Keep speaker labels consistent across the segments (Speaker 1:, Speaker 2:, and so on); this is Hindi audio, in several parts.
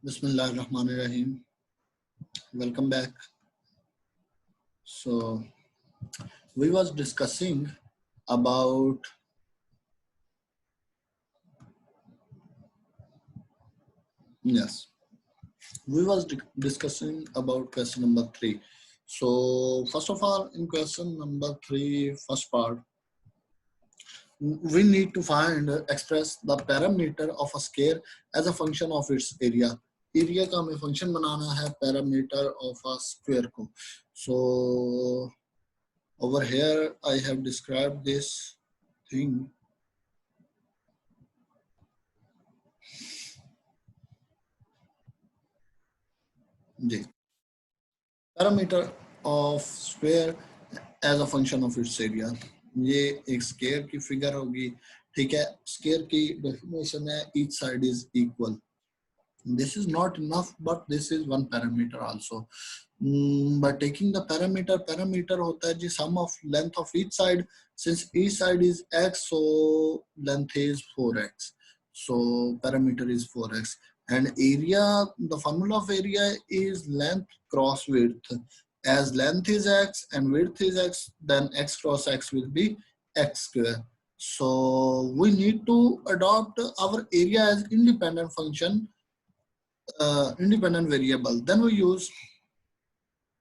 Speaker 1: Bismillahirrahmanirrahim. Welcome back. So we was discussing about yes, we was discussing about question number 3. So first of all, in question number 3, first part, we need to find express the parameter of a square as a function of its area. Area का हमें फंक्शन बनाना है पैरामीटर ऑफ अ स्क्वायर को. So over here I have described this thing. Parameter of square as a function of its area. ये एक स्क्वायर की फिगर होगी. ठीक है, स्क्वायर की डेफिनेशन है each side is equal. This is not enough, but this is one parameter also. By taking the parameter होता है जी sum of length of each side. Since each side is x, so length is 4x. So parameter is 4x. And area, the formula of area is length cross width. As length is x and width is x, then x cross x will be x square. So we need to adopt our area as independent function, independent variable. Then we use,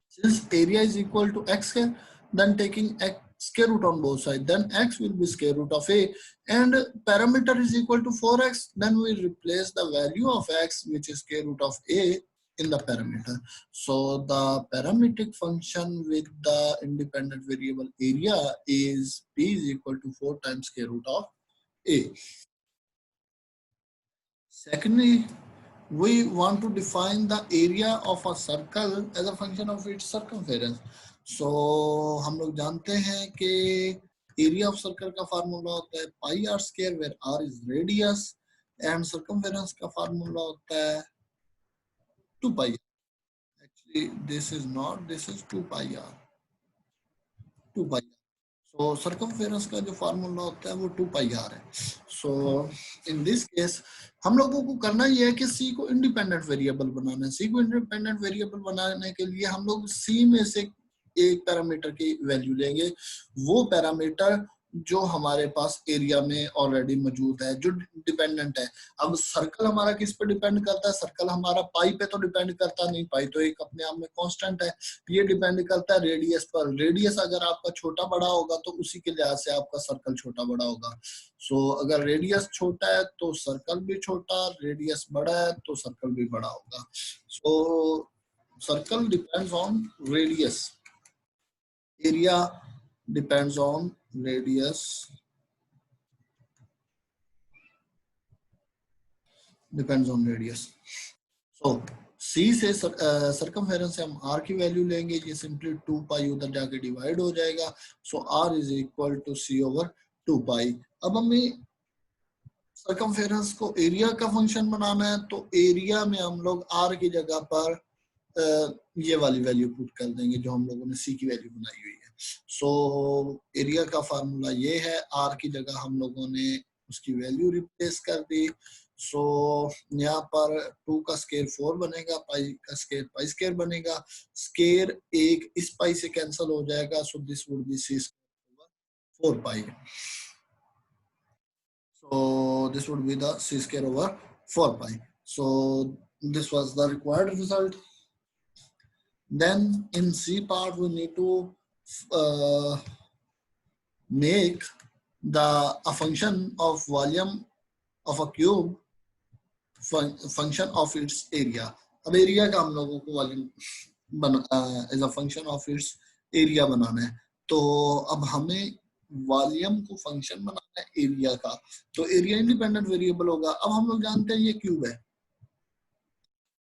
Speaker 1: since area is equal to x square, then taking x square root on both sides, then x will be square root of a, and parameter is equal to 4x, then we replace the value of x, which is square root of a, in the parameter. So the parametric function with the independent variable area is p is equal to 4 times square root of a. Secondly, we want to define the area of a circle as a function of its circumference. So हम लोग जानते हैं कि area of circle का फार्मूला होता है pi r square, where r is radius, and circumference का फार्मूला होता है 2 pi. Actually this is not, this is 2 pi r, 2 pi. So circumference का जो फार्मूला होता है वो 2 pi r है. So in this case हम लोगों को करना ये है कि c को इंडिपेंडेंट वेरिएबल बनाना है. c को इंडिपेंडेंट वेरिएबल बनाने के लिए हम लोग c में से एक पैरामीटर की वैल्यू लेंगे. वो पैरामीटर जो हमारे पास एरिया में ऑलरेडी मौजूद है, जो डिपेंडेंट है. अब सर्कल हमारा किस पे डिपेंड करता है? सर्कल हमारा पाई पे तो डिपेंड करता नहीं, पाई तो एक अपने आप में कांस्टेंट है. ये डिपेंड करता है रेडियस पर. रेडियस अगर आपका छोटा बड़ा होगा तो उसी के लिहाज से आपका सर्कल छोटा बड़ा होगा. सो अगर रेडियस छोटा है तो सर्कल भी छोटा, रेडियस बड़ा है तो सर्कल भी बड़ा होगा. सो circle depends on radius, area depends on radius, depends on radius. So c से सर्कमफेरेंस से हम r की वैल्यू लेंगे. ये सिंपली 2 पाई उधर जाके डिवाइड हो जाएगा. So r is equal to c over 2 पाई. अब हमें सर्कमफेरेंस को एरिया का फंक्शन बनाना है, तो एरिया में हम लोग r की जगह पर ये वाली वैल्यू पुट कर देंगे जो हम लोगों ने c की वैल्यू बनाई हुई है. सो एरिया का फार्मूला ये है, r की जगह हम लोगों ने उसकी वैल्यू रिप्लेस कर दी. सो यहाँ पर 2 का स्केयर 4 बनेगा, पाई का स्केयर पाई स्केयर बनेगा. स्केयर एक इस पाई से कैंसिल हो जाएगा. So this would B c square 4 pi. So this would be the c square over 4 pi. So this was the required result. Then in C part we need to make a function of volume of a cube function of its area. अब एरिया का हम लोगों को volume as a function of its area बनाना है. तो अब हमें वॉल्यूम को फंक्शन बनाना है एरिया का, तो एरिया इंडिपेंडेंट वेरिएबल होगा. अब हम लोग जानते हैं ये क्यूब है.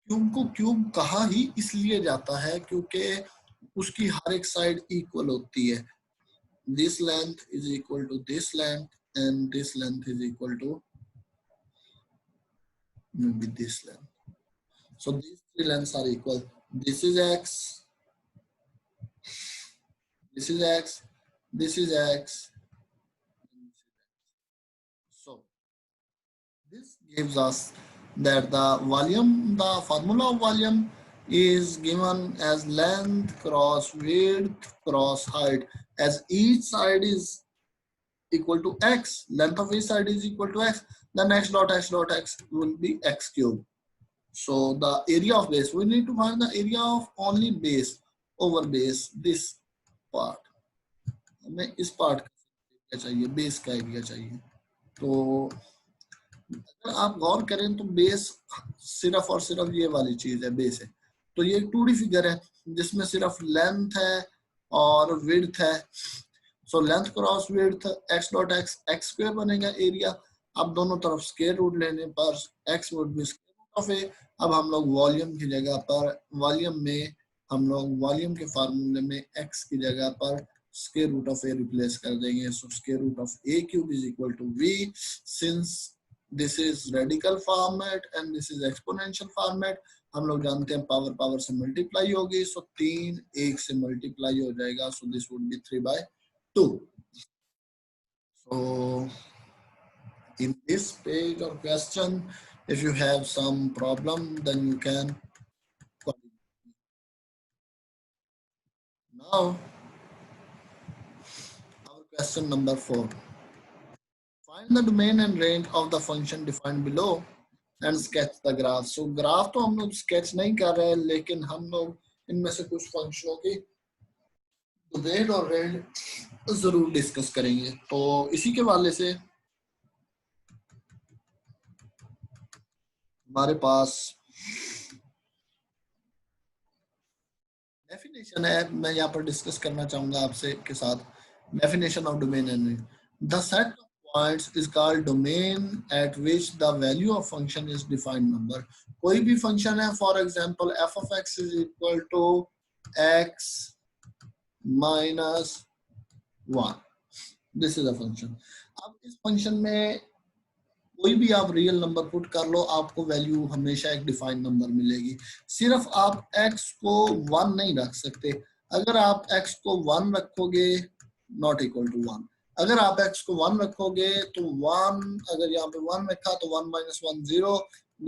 Speaker 1: क्यूब को क्यूब कहा ही इसलिए जाता है क्योंकि उसकी हर एक साइड इक्वल होती है. This length is equal to this length and this length is equal to maybe this length. So these three lengths are equal. This is x, this is x, this is x. So this gives us that the formula of volume is given as length cross width cross height, as each side is equal to x, length of each side is equal to x, then x dot x will be x cube. So the area of base, we need to find the area of only base over base, this part, हमें इस पार्ट का चाहिए, बेस का एरिया चाहिए. तो अगर आप गौर करें तो बेस सिर्फ और सिर्फ ये वाली चीज है, बेस है. तो ये एक 2D फिगर है जिसमें सिर्फ लेंथ है और विड्थ है. So length cross width x dot x square बनेगा एरिया. अब दोनों तरफ स्क्वायर रूट लेने पर x would be square root of a. अब हम लोग वॉल्यूम की जगह पर, वॉल्यूम में हम लोग वॉल्यूम के फार्मूले में x की जगह पर square root of a replace कर देंगे. So square root of a cube is equal to v. Since this is radical format and this is exponential format, हम लोग जानते हैं पावर पावर से मल्टीप्लाई होगी. सो 3 1 से मल्टीप्लाई हो जाएगा. So this would B 3/2. So in this page or question, if you have some problem, then you can call it. Now our question number 4. Find the domain and range of the function defined below and sketch the graph. So graph तो हम लोग sketch नहीं कर रहे हैं, लेकिन हम लोग इनमें से कुछ फंक्शनों की डोमेन और रेंज जरूर डिस्कस करेंगे. तो इसी के वाले से हमारे पास डेफिनेशन है, मैं यहाँ पर डिस्कस करना चाहूंगा आपसे के साथ. Definition of domain and range. The set points is called domain at which the value of function is defined number. कोई भी फंक्शन है, for example f of x is equal to x minus 1. This is a function. अब इस फंक्शन में कोई भी आप रियल नंबर पुट कर लो, आपको वैल्यू हमेशा एक डिफाइंड नंबर मिलेगी. सिर्फ आप x को 1 नहीं रख सकते. अगर आप x को 1 रखोगे, नॉट इक्वल टू 1. अगर आप x को 1 रखोगे तो 1, अगर यहाँ पे 1 रखा तो 1 minus 1 0.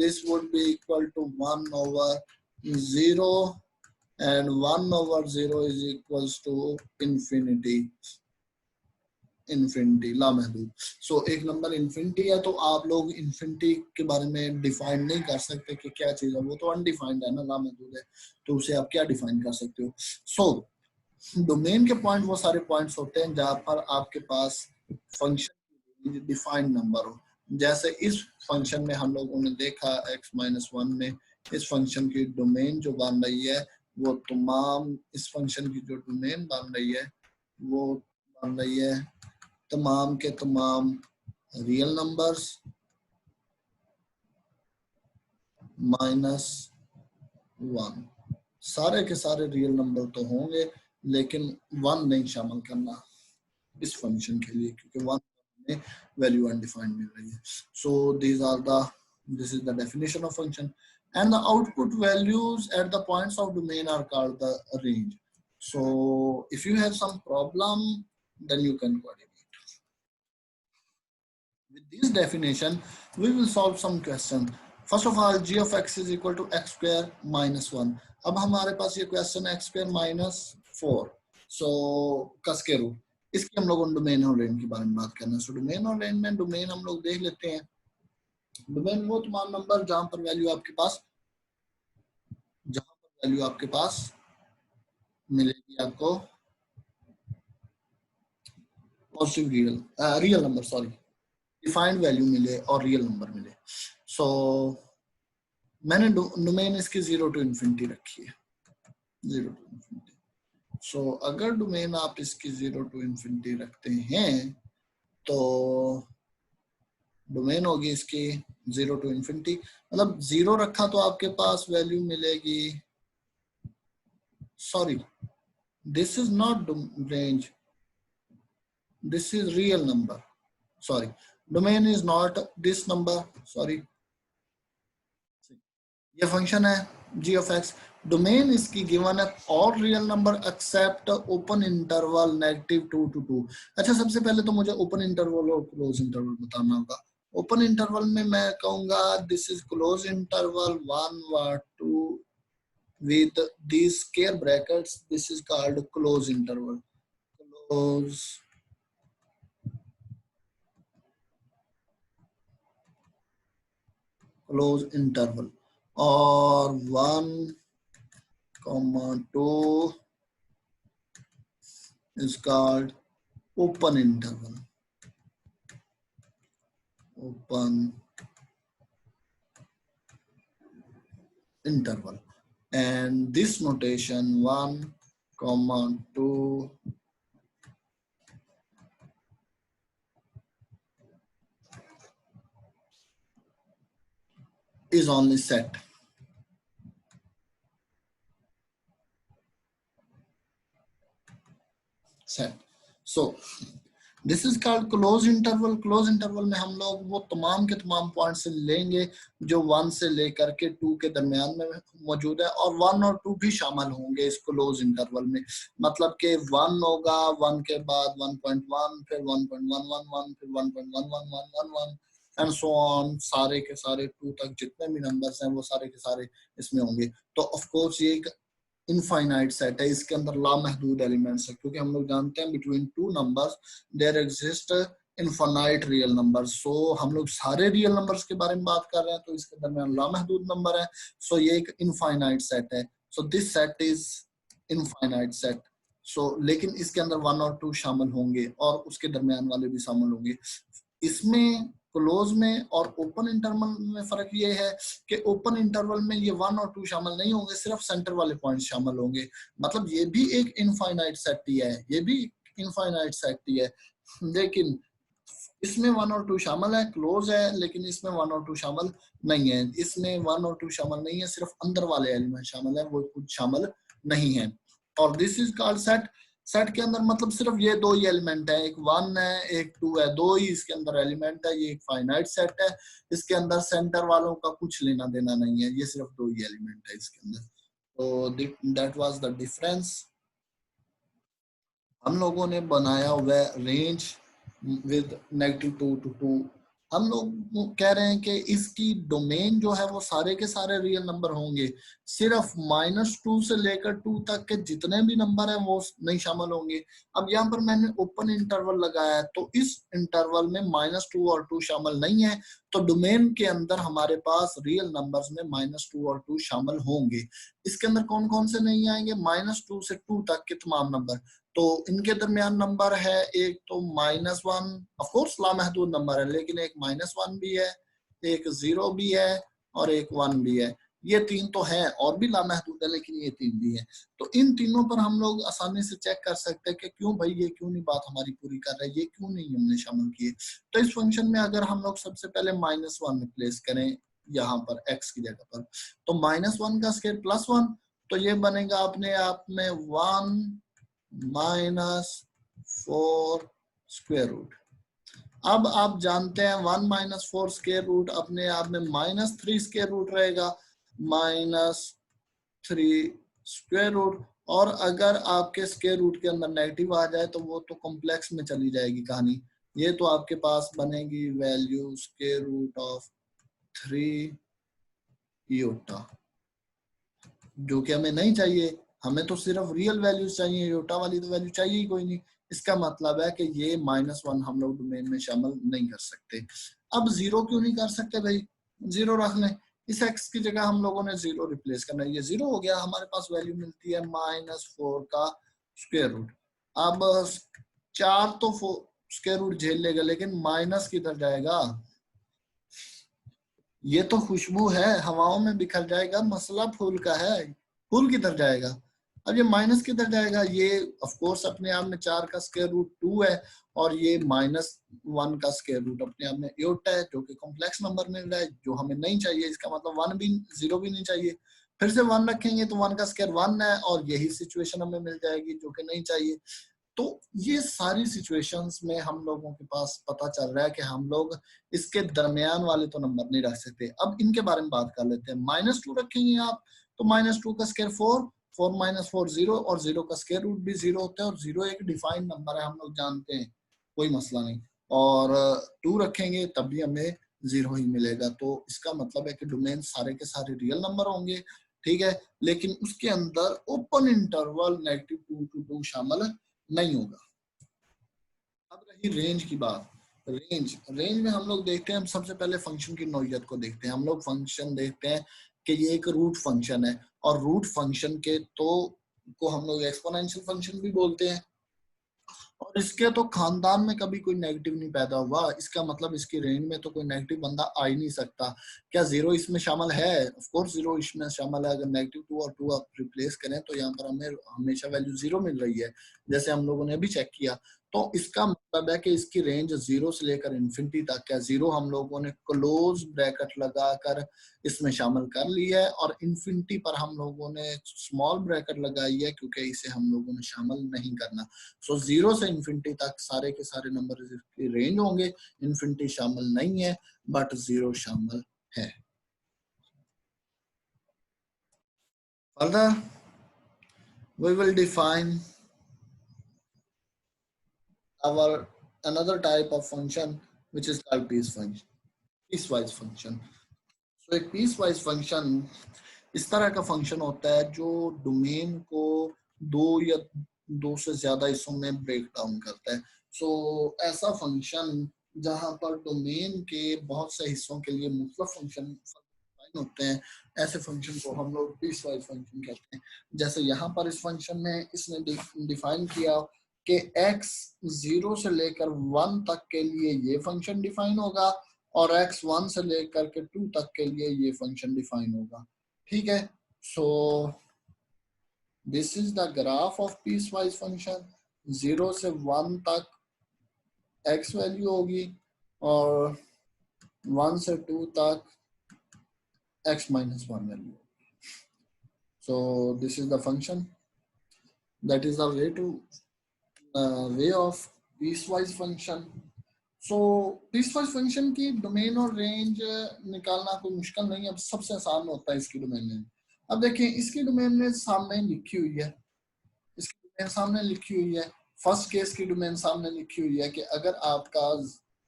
Speaker 1: This would be equal to 1 over 0 and 1 over 0 is equals to infinity. Infinity लामहदूद. सो एक नंबर इन्फिनिटी है तो आप लोग इन्फिनिटी के बारे में डिफाइन नहीं कर सकते कि क्या चीज है. वो तो अनडिफाइंड है ना, लामहदूद है, तो उसे आप क्या डिफाइन कर सकते हो. सो डोमेन के पॉइंट वो सारे पॉइंट्स होते हैं जहां पर आपके पास फंक्शन डिफाइंड नंबर हो. जैसे इस फंक्शन में हम लोगों ने देखा x-1 में इस फंक्शन की डोमेन जो बन रही है वो तमाम, इस फंक्शन की जो डोमेन बन रही है वो बन रही है तमाम के तमाम रियल नंबर्स -1. सारे के सारे रियल नंबर तो होंगे लेकिन 1 नहीं शामिल करना इस फंक्शन के लिए, क्योंकि 1 में वैल्यू अनडिफाइंड मिल रही है. So this is the definition of function and the output values at the points of domain are called the range. So if you have some problem, then you can coordinate. With this definition, we will solve some question. First of all, g of x is equal to x square minus 1. अब हमारे पास ये क्वेश्चन है x square minus 4. So का स्क्वायर रूट. इसकी हम लोगों ने डोमेन और रेंज के बारे में बात करना है. सो डोमेन और रेंज में डोमेन हम लोग देख लेते हैं. डोमेन वो तमाम नंबर जहां पर वैल्यू आपके पास मिलेगी आपको positive real number, sorry, defined value मिले और रियल नंबर मिले. सो मैंने डोमेन इसकी 0 to infinity रखी है, 0 to infinity. सो अगर डोमेन आप इसकी 0 to infinity रखते हैं तो डोमेन होगी इसकी 0 to infinity. मतलब 0 रखा तो आपके पास वैल्यू मिलेगी, sorry, this is not range, this is real number, sorry, domain is not this number, sorry. ये फंक्शन है g of x, डोमेन इसकी गिवन है और real number except open interval -2 to 2. अच्छा, सबसे पहले तो मुझे ओपन इंटरवल और क्लोज इंटरवल बताना होगा. ओपन इंटरवल में मैं कहूंगा this is close interval 1 or 2 with these square brackets. This is called close interval. Close interval. Or 1, 2 is called open interval. Open interval. And this notation 1, 2 is only set. Set. So this is called close interval. Close interval में हम लोग वो तमाम के तमाम पॉइंट से लेंगे जो 1 से लेकर के 2 के दरमियान में मौजूद है, और 1 और 2 भी शामिल होंगे इस क्लोज इंटरवल में. मतलब कि 1 होगा, 1 के बाद 1.1, फिर 1.111, फिर 1.11111 एंड सो ऑन, सारे के सारे 2 तक जितने भी नंबर्स हैं वो सारे के सारे इसमें होंगे. तो ऑफ कोर्स ये एक इनफाइनाइट सेट है, इसके अंदर लामहदूद एलिमेंट्स है, क्योंकि हम लोग जानते हैं between 2 numbers there exist infinite real numbers. So हम लोग सारे रियल नंबर्स के बारे में बात कर रहे हैं, तो इसके दरमियान लामहदूद नंबर है. सो ये एक इनफाइनाइट सेट है. So this set is infinite set. So लेकिन इसके अंदर 1 और 2 शामिल होंगे और उसके दरमियान वाले भी शामिल होंगे. इसमें क्लोज में और ओपन इंटरवल में फर्क ये है कि ओपन इंटरवल में ये 1 और 2 शामिल नहीं होंगे, सिर्फ सेंटर वाले पॉइंट शामिल होंगे. मतलब ये भी एक इनफाइनाइट सेट ही है, ये भी इनफाइनाइट सेट ही है, लेकिन इसमें 1 और 2 शामिल है. क्लोज है लेकिन इसमें 1 और 2 शामिल नहीं है. इसमें 1 और 2 शामिल नहीं है, सिर्फ अंदर वाले एलिमेंट शामिल है, वो कुछ शामिल नहीं है. और this is called set. Set के अंदर मतलब सिर्फ ये 2 ही एलिमेंट है, एक 1 है एक 2 है, 2 ही इसके अंदर एलिमेंट है. ये एक फाइनाइट सेट है, इसके अंदर सेंटर वालों का कुछ लेना देना नहीं है, ये सिर्फ 2 ही एलिमेंट है इसके अंदर. तो दैट वाज द डिफरेंस. हम लोगों ने बनाया हुआ रेंज विद -2 to 2. हम लोग कह रहे हैं कि इसकी डोमेन जो है वो सारे के सारे रियल नंबर होंगे, सिर्फ -2 से लेकर 2 तक के जितने भी नंबर हैं वो नहीं शामिल होंगे. अब यहाँ पर मैंने ओपन इंटरवल लगाया है, तो इस इंटरवल में -2 और 2 शामिल नहीं है, तो डोमेन के अंदर हमारे पास रियल नंबर्स में -2 और 2 शामिल होंगे. इसके अंदर कौन कौन से नहीं आएंगे? -2 से 2 तक के तमाम नंबर. तो इनके दरमियान नंबर है एक तो -1, ऑफ कोर्स लामहदूद नंबर है, लेकिन एक -1 भी है, एक 0 भी है और एक 1 भी है. ये 3 तो हैं, और भी लामहदूद है लेकिन ये 3 भी है. तो इन तीनों पर हम लोग आसानी से चेक कर सकते हैं कि क्यों भाई ये क्यों नहीं बात हमारी पूरी कर रहा है, ये क्यों नहीं हमने शामिल किए. तो इस फंक्शन में अगर हम लोग सबसे पहले -1 रिप्लेस करें यहाँ पर x की जगह पर, तो -1 का स्क्वायर +1, तो ये बनेगा अपने आप में 1 -4 स्क्वायर रूट. अब आप जानते हैं 1 -4 स्क्वायर रूट अपने आप में -3 स्क्वायर रूट रहेगा, -3 स्क्वायर रूट. और अगर आपके स्क्वायर रूट के अंदर नेगेटिव आ जाए तो वो तो कॉम्प्लेक्स में चली जाएगी कहानी. ये तो आपके पास बनेगी वैल्यू स्क्वायर रूट ऑफ 3 इयोटा, जो कि हमें नहीं चाहिए. हमें तो सिर्फ रियल वैल्यूज चाहिए, योटा वाली तो वैल्यू चाहिए ही कोई नहीं. इसका मतलब है कि ये -1 हम लोग डोमेन में शामिल नहीं कर सकते. अब 0 क्यों नहीं कर सकते भाई? 0 रख लें, इस x की जगह हम लोगों ने 0 रिप्लेस करना है. ये 0 हो गया, हमारे पास वैल्यू मिलती है -4 का स्क्वायर रूट. अब 4 तो स्क्वायर रूट झेल लेगा, लेकिन माइनस किधर जाएगा? ये तो खुशबू है, हवाओं में बिखर जाएगा. मसला फूल का है, फूल किधर जाएगा? अब ये माइनस किधर जाएगा? ये ऑफ कोर्स अपने आप में 4 का स्क्वायर रूट 2 है, और ये -1 का स्क्वायर रूट अपने आप में 8 है, जो कि कॉम्प्लेक्स नंबर मिल रहा है, जो हमें नहीं चाहिए. इसका मतलब 1 भी 0 भी नहीं चाहिए. फिर से 1 रखेंगे तो 1 का स्क्वायर 1 है, और यही सिचुएशन हमें मिल जाएगी जो कि नहीं चाहिए. तो ये सारी सिचुएशंस में हम लोगों के पास पता चल रहा है कि हम लोग इसके दरमियान वाले तो नंबर नहीं रख सकते. अब इनके बारे में बात कर लेते हैं. -2 रखेंगे आप तो -2 का स्क्वायर 4, 4 - 4 0, और 0 का स्क्वायर रूट भी 0 होता है, और 0 एक डिफाइंड नंबर है, हम लोग जानते हैं, कोई मसला नहीं. और 2 रखेंगे तब भी हमें जीरो ही मिलेगा। तो इसका मतलब है कि डोमेन सारे के सारे रियल नंबर होंगे, ठीक है, लेकिन उसके अंदर ओपन इंटरवल -2 to 2 शामिल नहीं होगा। अब रही रेंज की बात। रेंज में हम लोग देखते हैं, हम सबसे पहले फंक्शन की नौइयत को देखते हैं। हम लोग फंक्शन देखते हैं कि ये एक रूट फंक्शन है, और रूट फंक्शन के तो को हम लोग एक्सपोनेंशियल फंक्शन भी बोलते हैं, और इसके तो खानदान में कभी कोई नेगेटिव नहीं पैदा हुआ। इसका मतलब इसकी रेंज में तो कोई नेगेटिव बंदा आ ही नहीं सकता। क्या जीरो इसमें शामिल है? ऑफ कोर्स जीरो इसमें शामिल है। अगर -2 और 2 आप रिप्लेस करें तो यहाँ पर हमें हमेशा वैल्यू जीरो मिल रही है, जैसे हम लोगों ने अभी चेक किया। तो इसका मतलब है कि इसकी रेंज जीरो से लेकर इन्फिनिटी तक है। जीरो हम लोगों ने क्लोज ब्रैकेट लगाकर इसमें शामिल कर लिया है, और इन्फिनिटी पर हम लोगों ने स्मॉल ब्रैकेट लगाई है, क्योंकि इसे हम लोगों ने शामिल नहीं करना। सो जीरो से इन्फिनिटी तक सारे के सारे नंबर की रेंज होंगे। इन्फिनिटी शामिल नहीं है, बट जीरो शामिल है। Further, we will define our another type of function which is called piecewise function. So एक piecewise function इस तरह का फंक्शन होता है जो डोमेन को दो या दो से ज्यादा हिस्सों में ब्रेक डाउन करता है। सो ऐसा फंक्शन जहां पर डोमेन के बहुत से हिस्सों के लिए मुख्तलिफ फंक्शन होते हैं, ऐसे फंक्शन को हम लोग पीसवाइज फंक्शन कहते हैं। जैसे यहाँ पर इस फंक्शन में इसने डिफाइन किया कि x 0 से लेकर 1 तक के लिए ये फंक्शन डिफाइन होगा, और x 1 से लेकर के 2 तक के लिए ये फंक्शन डिफाइन होगा, ठीक है। So this is the graph of piecewise function. 0 से 1 तक x वैल्यू होगी, और 1 से 2 तक x minus 1 value. So this is the function. That is the way of piecewise function. So piecewise function की डोमेन और रेंज निकालना कोई मुश्किल नहीं है, अब सबसे आसान होता है इसकी डोमेन रेंज। अब देखिए इसकी डोमेन रेंज सामने लिखी हुई है, इसकी डोमेन सामने लिखी हुई है। फर्स्ट केस की डोमेन सामने लिखी हुई है कि अगर आपका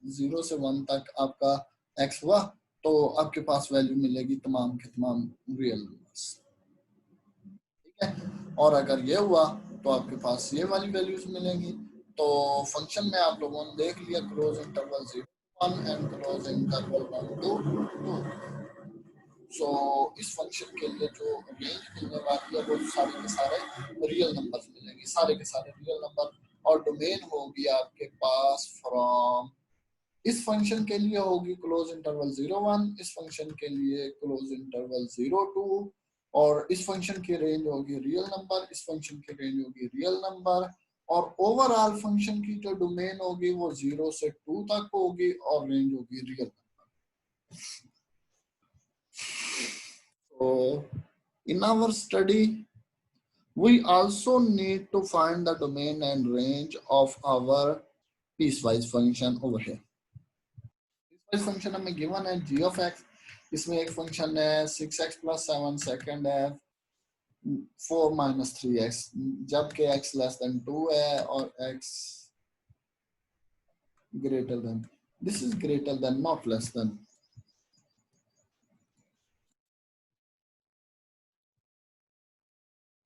Speaker 1: 0 से 1 तक आपका x हुआ तो आपके पास वैल्यू मिलेगी तमाम के तमाम रियल नंबर्स, ठीक है। और अगर ये हुआ तो आपके पास ये वाली वैल्यूज मिलेंगी। तो फंक्शन में आप लोगों ने देख लिया close interval 0 1 and close interval 1 2 2। सो इस फंक्शन के लिए जो रेंज मिलने वाली है वो सारे के सारे रियल नंबर्स मिलेंगे, सारे के सारे रियल नंबर। और डोमेन होगी आपके पास फ्रॉम, इस फंक्शन के लिए होगी क्लोज इंटरवल 0 1, इस फंक्शन के लिए क्लोज इंटरवल 0 2, और इस फंक्शन की रेंज होगी रियल नंबर, इस फंक्शन की रेंज होगी रियल नंबर, और ओवरऑल फंक्शन की जो डोमेन होगी वो 0 से 2 तक होगी, और रेंज होगी real number. So in our study we also need to find the domain and range of our piecewise function over here. Piecewise function हमें given है g of x, इसमें एक फंक्शन है 6x plus 7, सेकंड है 4 minus 3x, जबकि x less than 2 है और x greater than, this is greater than not less than,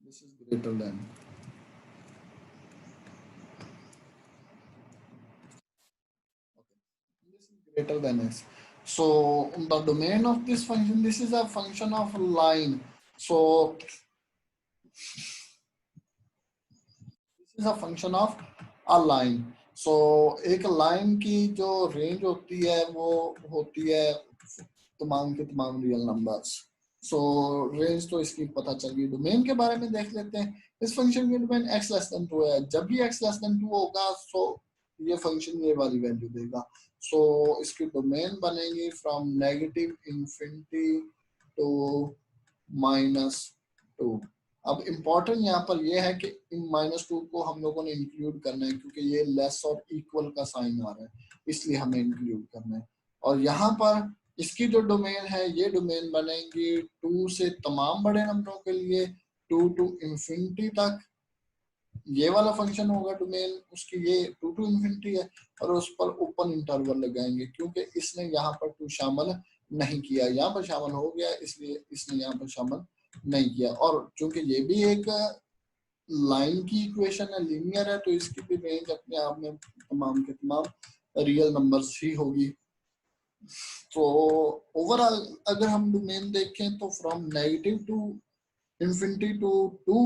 Speaker 1: this is greater than, this is greater than x. So the domain of this function, this is a function of line, so this is a function of a line. So एक लाइन की जो रेंज होती है वो होती है तमाम के तमाम रियल नंबर्स। सो रेंज तो इसकी पता चल गई। डोमेन के बारे में देख लेते हैं। इस फंक्शन की डोमेन x लेस देन 2 है, जब भी x लेस देन 2 होगा सो ये फंक्शन ये वाली वैल्यू देगा। सो इसकी डोमेन बनेगी फ्रॉम नेगेटिव इंफिनिटी टू -2। अब इम्पोर्टेंट यहाँ पर यह है कि -2 को हम लोगों ने इंक्लूड करना है, क्योंकि ये लेस और इक्वल का साइन आ रहा है, इसलिए हमें इंक्लूड करना है। और यहाँ पर इसकी जो डोमेन है ये डोमेन बनेगी 2 से तमाम बड़े नंबरों के लिए 2 to इंफिनिटी तक, ये वाला फंक्शन होगा डोमेन उसकी ये 2 to infinity है और उस पर ओपन इंटरवल लगाएंगे क्योंकि इसने यहाँ पर 2 शामिल नहीं किया, यहाँ पर शामिल हो गया इसलिए इसने यहाँ पर शामिल नहीं किया। और चूंकि ये भी एक लाइन की इक्वेशन है, लीनियर है, तो इसकी भी रेंज अपने आप में तमाम के तमाम रियल नंबर्स ही होगी। तो ओवरऑल अगर हम डोमेन देखें तो from negative to infinity to 2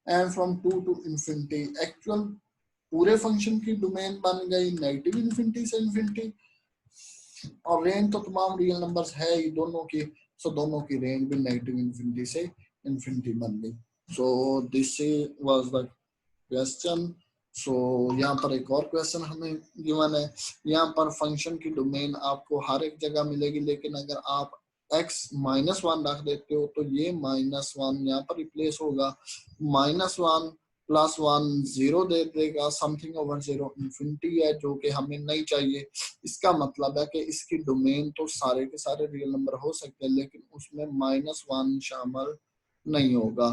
Speaker 1: and from 2 to infinity, actual पूरे फंक्शन की डोमेन बन गई नेगेटिव इंफिनिटी से इंफिनिटी और रेंज तो तमाम रियल नंबर्स है ही दोनों की, सो दोनों की रेंज भी नेगेटिव इंफिनिटी से इंफिनिटी बन गई। So this was the question. So यहाँ पर एक और क्वेश्चन हमें गिवन है, यहाँ पर फंक्शन की डोमेन आपको हर एक जगह मिलेगी, लेकिन अगर आप x -1 रख देते हो तो ये -1 यहाँ पर रिप्लेस होगा -1 +1 0 दे देगा, समथिंग ओवर 0 इंफिनिटी है जो कि हमें नहीं चाहिए। इसका मतलब है कि इसकी डोमेन तो सारे के सारे रियल नंबर हो सकते हैं लेकिन उसमें -1 शामिल नहीं होगा।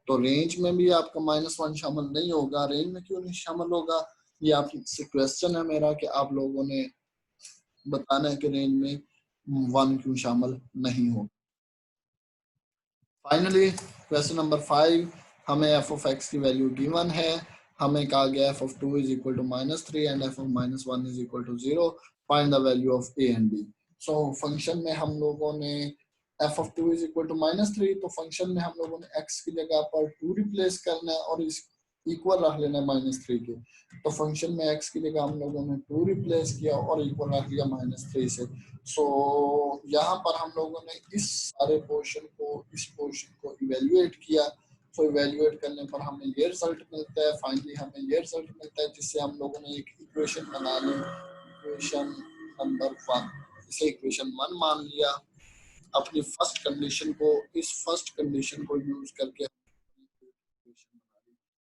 Speaker 1: तो रेंज में भी आपका -1 शामिल नहीं होगा। रेंज में क्यों नहीं शामिल होगा, ये आपसे क्वेश्चन है मेरा कि आप लोगों ने बताना है कि रेंज में 1 क्यों शामिल नहीं होगा। फाइनली क्वेश्चन नंबर 5, हमें f of x की वैल्यू गिवन है, हमें कहा गया f of 2 is equal to -3 and f of -1 is equal to 0, find the value of a and b। so function में हम लोगों ने f of 2 is equal to -3, तो फंक्शन में हम लोगों ने x की जगह पर 2 रिप्लेस करना है और इस इक्वल रख लेना है -3 के। तो फंक्शन में x की जगह हम लोगों ने 2 रिप्लेस किया और इक्वल रख लिया -3 से। सो यहाँ पर हम लोगों ने इस सारे पोर्शन को इस पोर्शन को इवेल्युएट किया। सो इवेल्युएट करने पर हमें ये रिजल्ट मिलता है, फाइनली हमें ये रिजल्ट मिलता है जिससे हम लोगों ने एक इक्वेशन बना ली, इक्वेशन नंबर 1। इसे इक्वेशन 1 मान लिया। अपनी फर्स्ट कंडीशन को इस फर्स्ट कंडीशन को यूज करके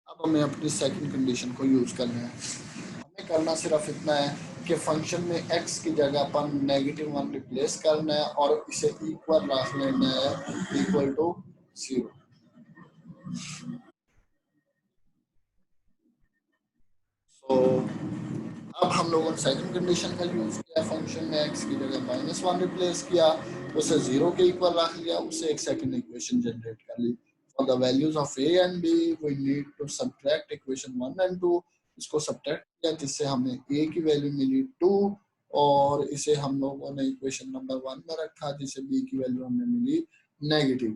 Speaker 1: अब हमें अपनी सेकंड कंडीशन को यूज करना है। हमें करना सिर्फ इतना है कि फंक्शन में x की जगह पर -1 रिप्लेस करना है और इसे इक्वल रख लेना है इक्वल टू 0। तो अब हम लोगों ने सेकंड कंडीशन का यूज किया, फंक्शन में x की जगह -1 रिप्लेस किया, उसे 0 के इक्वल रख लिया, उससे एक सेकंड इक्वेशन जनरेट कर ली। For the values of a and b we need to subtract equation 1 and 2। इसको सबट्रैक्ट किया जिससे हमें a की वैल्यू मिली 2 और इसे हम लोगों ने इक्वेशन नंबर 1 में रखा जिसे b की वैल्यू हमें मिली -2।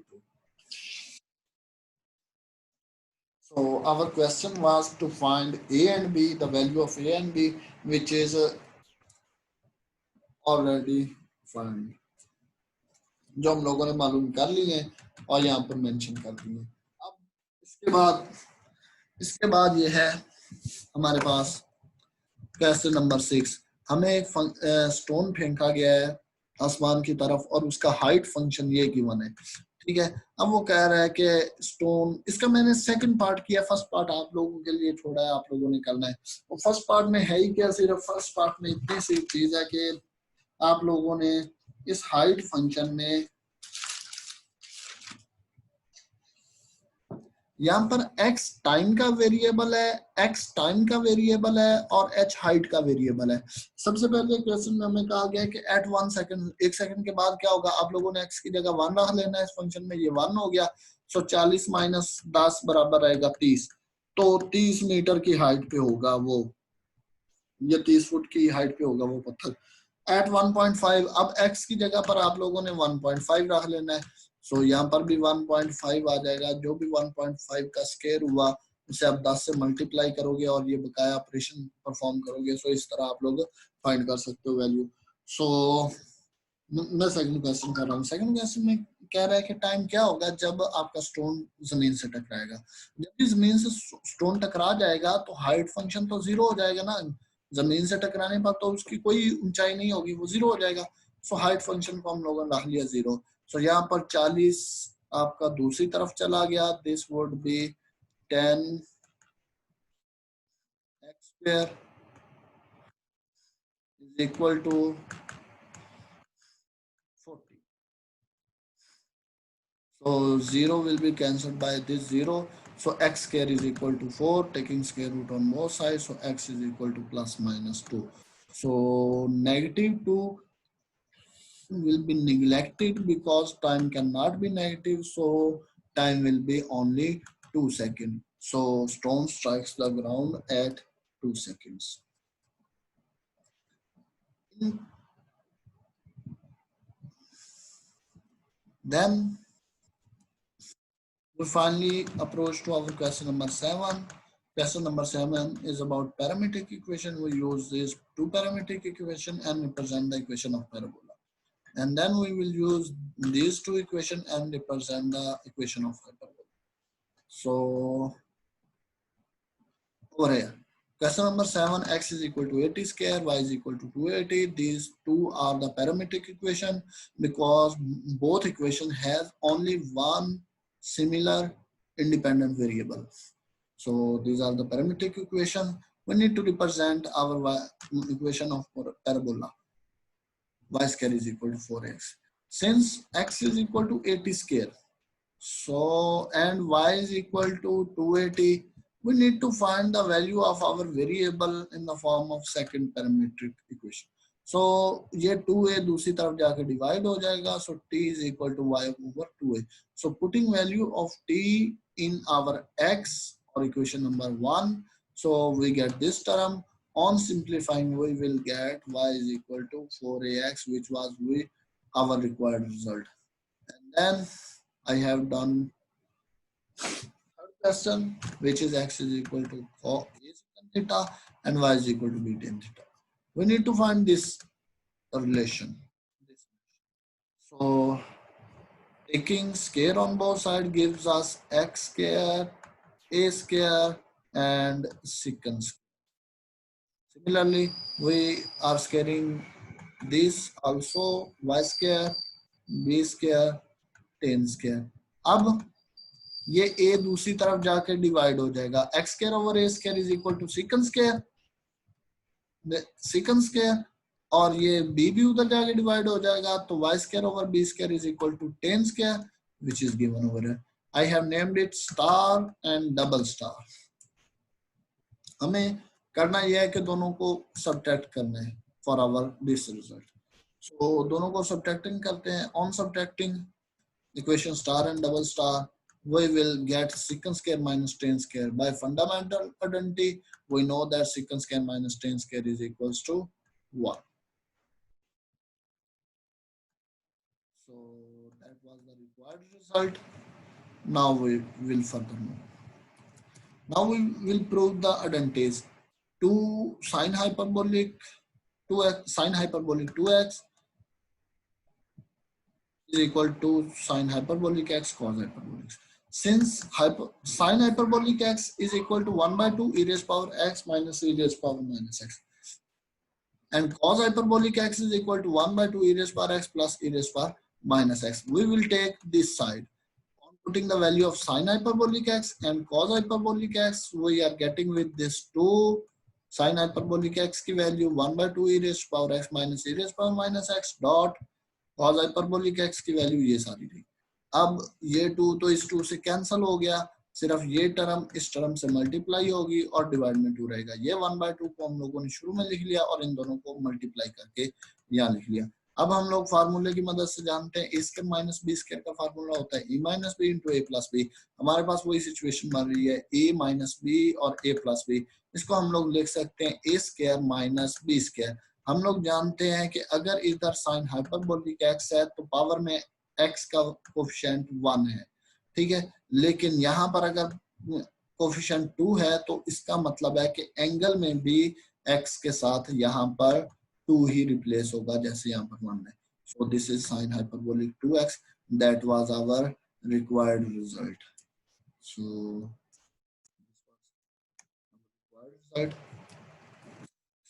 Speaker 1: So our question was to find a and b, the value of a and b, which is already found, जो हम लोगों ने मालूम कर ली है और यहाँ पर मेंशन कर दी है। अब इसके बाद ये है हमारे पास क्वेश्चन नंबर 6। हमें एक स्टोन फेंका गया है आसमान की तरफ और उसका हाइट फंक्शन ये गिवन है, ठीक है। अब वो कह रहा है कि स्टोन, इसका मैंने सेकंड पार्ट किया, फर्स्ट पार्ट आप लोगों के लिए छोड़ा है, आप लोगों ने करना है। और फर्स्ट पार्ट में है ही क्या, सिर्फ फर्स्ट पार्ट में इतनी सी चीज है कि आप लोगों ने इस हाइट फंक्शन में यहाँ पर x टाइम का वेरिएबल है, x टाइम का वेरिएबल है और h हाइट का वेरिएबल है। सबसे पहले क्वेश्चन में हमें कहा गया कि एट 1 सेकंड, 1 सेकंड के बाद क्या होगा, आप लोगों ने x की जगह 1 रख लेना है इस फंक्शन में, ये 1 हो गया। सो 40 - 10 बराबर रहेगा 30। तो 30 मीटर की हाइट पे होगा वो, ये 30 फुट की हाइट पे होगा वो पत्थर एट 1.5। अब x की जगह पर आप लोगों ने 1.5 रख लेना है। सो यहाँ पर भी 1.5 आ जाएगा, जो भी 1.5 का स्क्वायर हुआ उसे आप 10 से मल्टीप्लाई करोगे और ये बकाया ऑपरेशन परफॉर्म करोगे। सो इस तरह आप लोग फाइंड कर सकते हो वैल्यू। सो मैं सेकंड क्वेश्चन कर रहा हूँ। सेकंड क्वेश्चन में कह रहा है कि टाइम क्या होगा जब आपका स्टोन जमीन से टकराएगा। जब भी जमीन से स्टोन टकरा जाएगा तो हाइट फंक्शन तो 0 हो जाएगा ना, जमीन से टकराने पर तो उसकी कोई ऊंचाई नहीं होगी, वो 0 हो जाएगा। सो हाइट फंक्शन को हम लोगों ने रख लिया 0। सो यहाँ पर 40 आपका दूसरी तरफ चला गया, this would B 10 x square is equal to 40। So 0 will be cancelled by this 0. So x square is equal to 4, taking square root on both sides. So x is equal to plus minus 2. So negative 2 will be neglected because time cannot be negative. So time will be only 2 seconds. So stone strikes the ground at 2 seconds. Then we finally approach to our question number 7. Question number 7 is about parametric equation. We use this two parametric equation and represent the equation of parabola. And then we will use these two equation and represent the equation of hyperbola. So over here, question number 7, x is equal to 80 square, y is equal to 280. These two are the parametric equation because both equation has only one similar independent variable. So these are the parametric equation. We need to represent our equation of parabola. Y square is equal to 4x. Since x is equal to 80 square, so and y is equal to 280, we need to find the value of our variable in the form of second parametric equation. So ये 2a दूसरी तरफ जाकर divide हो जाएगा. So t is equal to y over 2a. So putting value of t in our x or equation number 1. So we get this term. On simplifying, we will get y is equal to 4ax, which was our required result. And then I have done third question, which is x is equal to a secant theta and y is equal to b tan theta. We need to find this relation. So taking square on both sides gives us x square, a square, and secant square. Similarly, we are squaring this also y square, b square, tan square. अब ये a दूसरी तरफ जाकर डिवाइड हो जाएगा. x square over a square is equal to secant square, secant square, और ये b भी उधर जाके डिवाइड हो जाएगा. तो y square over b square is equal to tan square, which is given over here. I have named it star and double star. हमें करना यह है कि दोनों को सब्ट्रैक्ट करना है फॉर आवर दिस रिजल्ट. सो दोनों को सब्ट्रैक्टिंग करते हैं. On subtracting equation star and double star, we will get secant square minus tan square. By fundamental identity, we know that secant square minus tan square is equals to 1. So that was the required result. Now we will further move. Now we will prove the identities. 2 sine hyperbolic 2x sine hyperbolic 2x is equal to sine hyperbolic x cos hyperbolic x. Since sine hyperbolic x is equal to 1 by 2 e raised power x minus e raised power minus x, and cos hyperbolic x is equal to 1 by 2 e raised power x plus e raised power minus x, we will take this side. On putting the value of sine hyperbolic x and cos hyperbolic x, we are getting with this 2 sine hyperbolic x की value 1 by 2 e raised power x minus e raised power minus x dot cos hyperbolic x की वैल्यू ये सारी थी. अब ये 2 तो इस 2 से कैंसिल हो गया, सिर्फ ये टर्म इस टर्म से मल्टीप्लाई होगी और डिवाइड में 2 रहेगा. ये 1 by 2 को हम लोगों ने शुरू में लिख लिया और इन दोनों को मल्टीप्लाई करके यहाँ लिख लिया. अब हम लोग फार्मूले की मदद से जानते हैं a square minus b square का फार्मूला होता है e minus B into a plus B. हमारे पास वही सिचुएशन बन रही है a माइनस बी और a प्लस बी. इसको हम लोग लिख सकते हैं a square minus b square. हम लोग जानते हैं कि अगर इधर साइन हाइपरबोलिक x है तो पावर में x का कोफिशिएंट 1 है, ठीक है. लेकिन यहाँ पर अगर कोफिशिएंट 2 है तो इसका मतलब है कि एंगल में भी x के साथ यहाँ पर 2 ही रिप्लेस होगा जैसे यहाँ पर 1 है. So this is sine hyperbolic 2x. That was our required result. So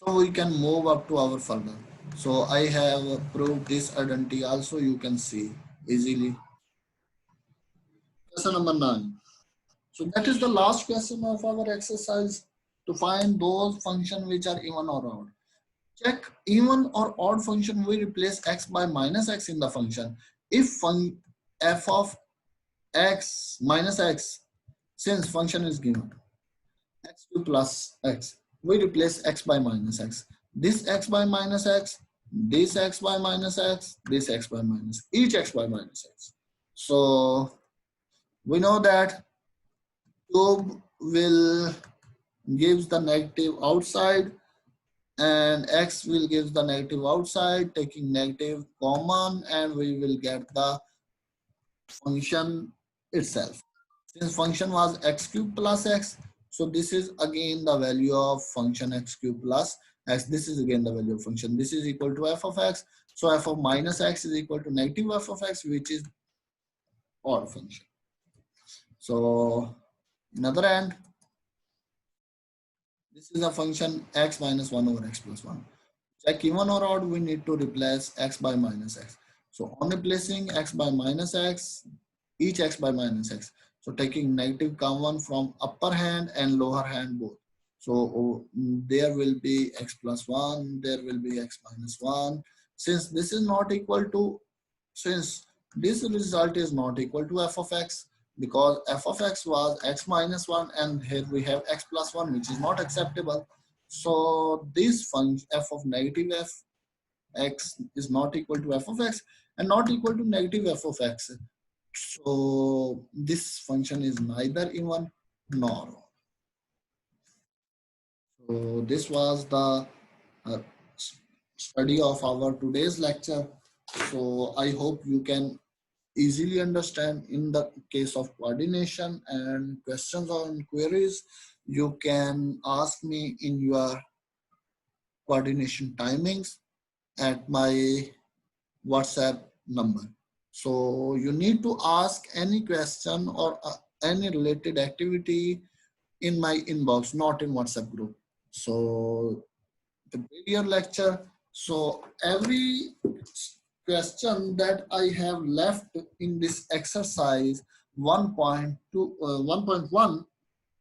Speaker 1: So we can move up to our further. So I have proved this identity also, you can see easily. Question number 9. So that is the last question of our exercise, to find those functions which are even or odd. Check even or odd function, we replace x by minus x in the function. If f of x minus x since function is given x cube plus x, we replace x by minus x. This x by minus x, this x by minus x, this x by minus, each x by minus x. So we know that cube will gives the negative outside and x will give the negative outside, taking negative common, and we will get the function itself. Since function was x cube plus x, so this is again the value of function x cube plus x. This is again the value of function. This is equal to f of x. So f of minus x is equal to negative f of x, which is odd function. So another end, this is a function x minus 1 over x plus 1. Check even or odd, we need to replace x by minus x. So on replacing x by minus x, each x by minus x. So taking negative common from upper hand and lower hand both. So there will be x plus 1, there will be x minus 1. Since this is not equal to, since this result is not equal to f of x, because f of x was x minus 1 and here we have x plus 1, which is not acceptable. So this function f of negative f x is not equal to f of x and not equal to negative f of x. So this function is neither even nor odd. So this was the uh, study of our today's lecture. So I hope you can easily understand. In the case of coordination and questions or queries, you can ask me in your coordination timings at my WhatsApp number. So you need to ask any question or any related activity in my inbox, not in WhatsApp group. So the video lecture. So every question that I have left in this exercise 1.2, 1.1,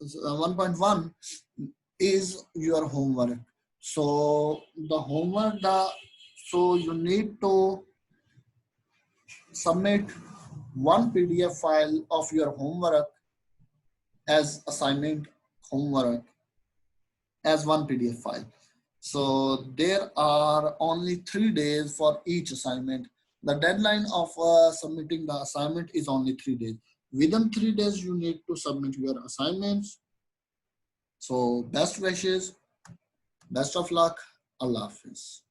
Speaker 1: 1.1 is your homework. So the homework, so you need to submit one PDF file of your homework as assignment homework as one PDF file. So there are only 3 days for each assignment. The deadline of submitting the assignment is only 3 days. Within 3 days, you need to submit your assignments. So best wishes, best of luck, Allah Hafiz.